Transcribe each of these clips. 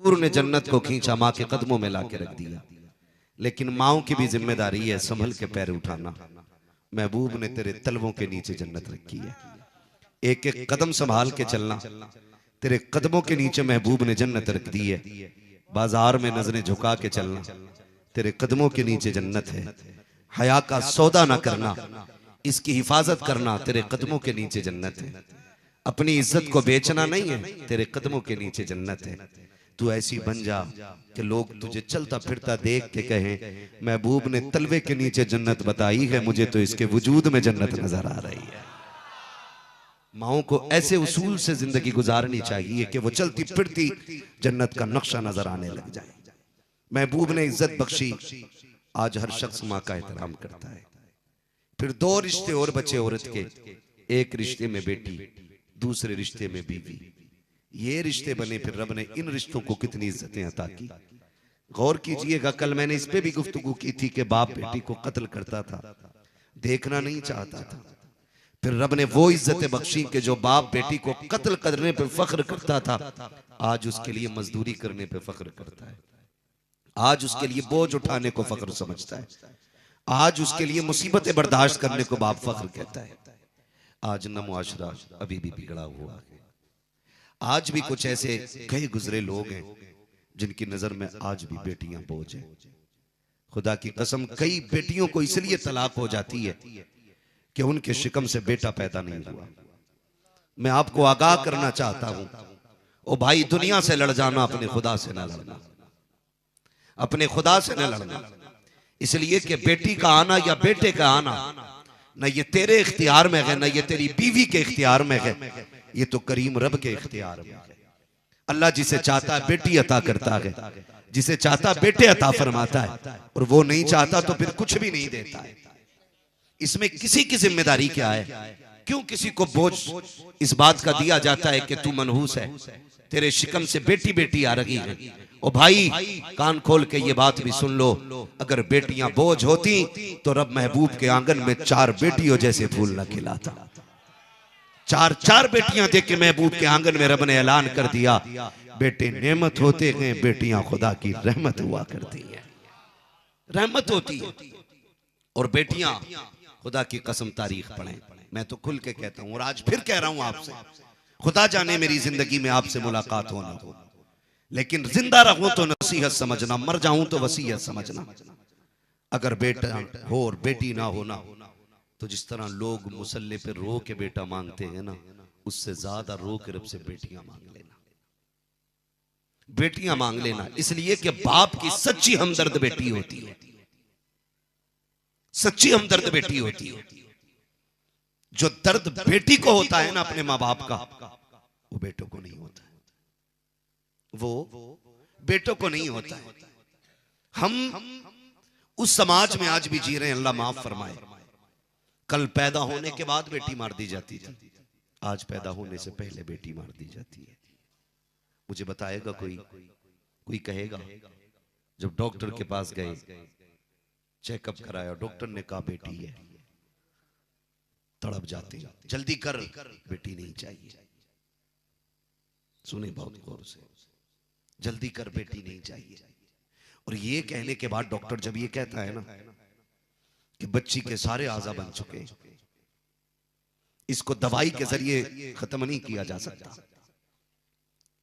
हजूर ने जन्नत को खींचा, माँ के कदमों में लाके रख दिया। लेकिन माओ की भी जिम्मेदारी है संभल के पैर उठाना। महबूब ने तेरे तलवों के नीचे जन्नत रखी है, एक एक कदम संभाल के चलना। तेरे कदमों के नीचे महबूब ने जन्नत रख दी है। बाजार में नजरें झुका के चलना, तेरे कदमों के नीचे जन्नत है। हया का सौदा ना करना, इसकी हिफाजत करना, तेरे कदमों के नीचे जन्नत है। अपनी इज्जत को बेचना नहीं है, तेरे कदमों के नीचे जन्नत है। तू ऐसी बन जा कि लोग तुझे चलता फिरता देख के कहें महबूब ने तलवे के नीचे जन्नत बताई है, मुझे तो इसके वजूद में जन्नत नजर आ रही है। माओ को ऐसे उसूल से जिंदगी गुजारनी चाहिए कि वो चलती फिरती जन्नत का नक्शा नजर आने लग जाए। महबूब ने इज्जत बख्शी, आज हर शख्स माँ का एहतराम करता है। फिर दो रिश्ते और बचे औरत के, एक रिश्ते में बेटी, दूसरे रिश्ते में बीवी। ये रिश्ते बने, फिर रब ने इन रिश्तों को कितनी इज्जतें अता की। गौर कीजिएगा, कल मैंने इस पे भी गुफ्तगू की थी कि बाप बेटी को कत्ल करता था, देखना नहीं चाहता था। फिर रब ने वो इज्जतें बख्शी कि जो बाप बेटी को कत्ल करने पे फख्र करता था, आज उसके लिए मजदूरी करने पे फख्र करता है। आज उसके लिए बोझ उठाने को फख्र समझता है। आज उसके लिए मुसीबतें बर्दाश्त करने को बाप फख्र कहता है। आज न मुआशरा अभी भी बिगड़ा हुआ है। आज भी कुछ ऐसे कई गुजरे लोग हैं जिनकी नजर में आज भी बेटियां बोझ हैं। खुदा की कसम, कई बेटियों को इसलिए तलाक हो जाती है कि उनके शिकम से बेटा पैदा नहीं हुआ। मैं आपको आगाह करना चाहता हूं, ओ भाई, दुनिया से लड़ जाना, अपने खुदा से ना लड़ना, अपने खुदा से न लड़ना। इसलिए कि बेटी का आना या बेटे का आना न ये तेरे इख्तियार में है, न ये तेरी बीवी के इख्तियार में है, ये तो करीम रब के इख्तियार में है। अल्लाह जिसे चाहता है बेटी अता करता है, जिसे चाहता बेटे अता फरमाता है, और वो नहीं चाहता तो फिर कुछ भी नहीं देता है। इसमें किसी की जिम्मेदारी क्या है? क्यों किसी को बोझ इस बात का दिया जाता है कि तू मनहूस है, तेरे शिकम से बेटी बेटी आ रही है। ओ भाई, कान खोल के ये बात भी सुन लो, अगर बेटियां बोझ होती तो रब महबूब के आंगन में 4 बेटियों जैसे फूल न खिलाता। 4 बेटियां देख के महबूब के आंगन में रब ने ऐलान कर दिया, बेटे नेमत होते हैं, बेटियां खुदा की रहमत हुआ करती है, रहमत होती है। और बेटियां खुदा की कसम तारीख पढ़ें, मैं तो खुल के कहता हूं और आज फिर कह रहा हूं आपसे, खुदा जाने मेरी जिंदगी में आपसे मुलाकात हो ना हो, लेकिन जिंदा रहूं तो नसीहत समझना, मर जाऊं तो वसीयत समझना। अगर बेटा हो और बेटी ना होना, तो जिस तरह लोग मुसल्ले पे रो के बेटा मांगते हैं ना, उससे ज्यादा रो के रब से बेटियां मांग लेना, बेटियां मांग लेना। इसलिए कि बाप की सच्ची हमदर्द बेटी होती है, सच्ची हमदर्द बेटी होती है। जो दर्द बेटी को होता है ना अपने माँ बाप का, वो बेटों को नहीं होता है, वो बेटों को नहीं होता है। हम उस समाज में आज भी जी रहे हैं, अल्लाह माफ फरमाए। कल पैदा होने के बाद बेटी मार दी जाती थी, आज पैदा होने से पहले बेटी मार दी जाती है। मुझे बताएगा कोई कहेगा जब डॉक्टर के पास गए, चेकअप कराया, डॉक्टर ने कहा बेटी है, तड़प जाते, जल्दी कर, बेटी नहीं चाहिए। सुने बहुत गौर से, जल्दी कर, बेटी नहीं चाहिए। और ये कहने के बाद डॉक्टर जब ये कहता है ना कि बच्ची के सारे आज़ा बन चुके, इसको दवाई के जरिए खत्म नहीं किया जा सकता,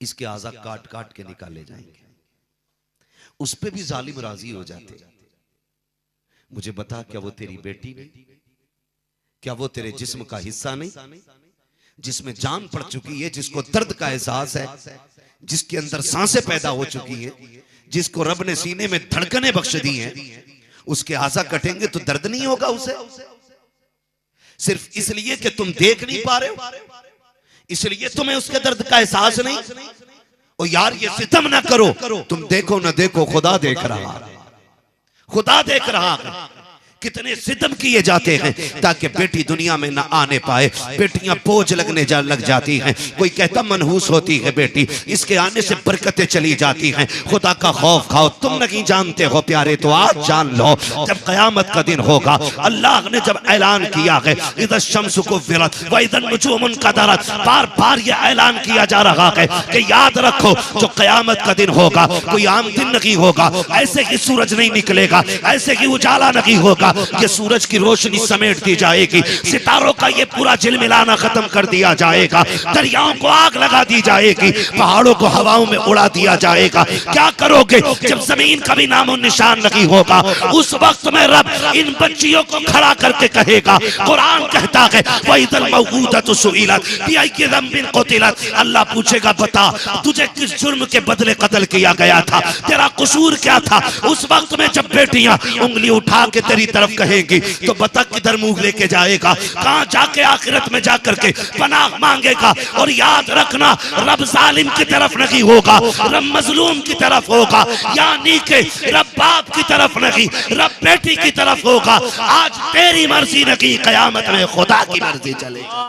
इसके आज़ा काट काट के निकाले जाएंगे, उस पे भी जालिम राजी हो जाते। मुझे बता, क्या वो तेरी बेटी नहीं? क्या वो तेरे जिस्म का हिस्सा नहीं, जिसमें जान पड़ चुकी है, जिसको दर्द का एहसास है, जिसके अंदर सांसें पैदा हो चुकी हैं, जिसको रब ने सीने में धड़कनें बख्श दी हैं, उसके आज़ा कटेंगे तो दर्द नहीं होगा उसे? सिर्फ इसलिए कि तुम देख नहीं पा रहे हो, इसलिए तुम्हें उसके दर्द का एहसास नहीं? और यार ये सितम ना करो, तुम देखो ना देखो, खुदा देख रहा है, खुदा देख रहा है कितने सितम किए जाते हैं ताकि बेटी दुनिया में ना आने पाए। बेटियां बोझ लग जाती हैं। कोई कहता मनहूस होती है बेटी, इसके आने से बरकतें चली जाती हैं। खुदा का खौफ खाओ, तुम नहीं जानते हो प्यारे तो आज जान लो। जब कयामत का दिन होगा, अल्लाह ने जब ऐलान किया है इधर शम्स को विरत व इधर नुजूमुन कदरत, बार बार ये ऐलान किया जा रहा है कि याद रखो जो कयामत का दिन होगा कोई आम दिन नहीं होगा। ऐसे कि सूरज नहीं निकलेगा, ऐसे कि उजाला नहीं होगा। ये सूरज की रोशनी समेट दी जाएगी, सितारों का ये पूरा झिलमिलाना खत्म कर दिया जाएगा, दरियाओं को आग लगा दी जाएगी, पहाड़ों को हवाओं में उड़ा दिया जाएगा। क्या करोगे जब जमीन का भी नामो निशान नहीं होगा? उस वक्त में रब इन बच्चियों को खड़ा करके कहेगा, कुरान कहता है वइदल मौऊदतु सुइलत बिअय्यि ज़ंबिन क़ुतिलत। अल्लाह पूछेगा बता तुझे किस जुर्म के बदले कत्ल किया गया था, तेरा कसूर क्या था? उस वक्त में जब बेटियां उंगली उठा के तेरी तरफ कहेंगी तो बता किधर मुंह लेके जाएगा, कहां जाके आखिरत में जाकर के पनाह मांगेगा। और याद रखना रब जालिम की तरफ नहीं होगा, रब मजलूम की तरफ होगा, यानी कि रब बाप की तरफ नहीं, रब बेटी की तरफ होगा। आज तेरी मर्जी नहीं, कयामत में खुदा की मर्जी चलेगी।